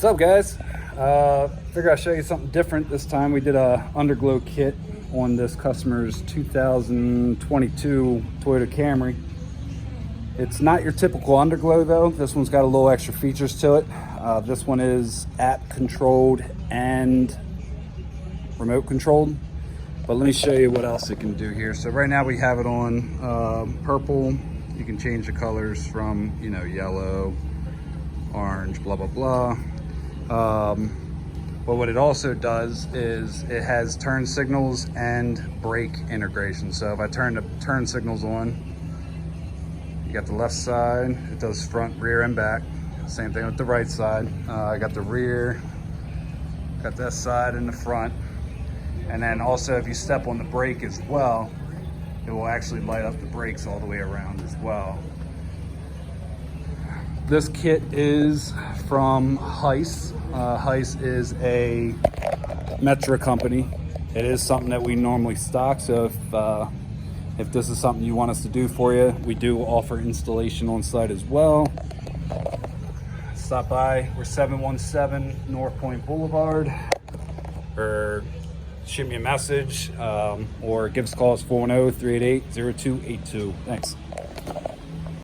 What's up, guys? Figure I'll show you something different this time. We did a underglow kit on this customer's 2022 Toyota Camry. It's not your typical underglow though. This one's got a little extra features to it. This one is app controlled and remote controlled. But let me show you what else it can do here. So right now we have it on purple. You can change the colors from, you know, yellow, orange, blah, blah, blah. But what it also does is it has turn signals and brake integration. So if I turn the turn signals on, you got the left side, it does front, rear, and back. Same thing with the right side. I got the rear, got that side and the front. And then also if you step on the brake as well, it will actually light up the brakes all the way around as well. This kit is from Heise. Heise is a Metro company. It is something that we normally stock, so if this is something you want us to do for you, we do offer installation on site as well. Stop by. We're 717 North Point Boulevard, or shoot me a message, or give us a call at 410-388-0282. Thanks.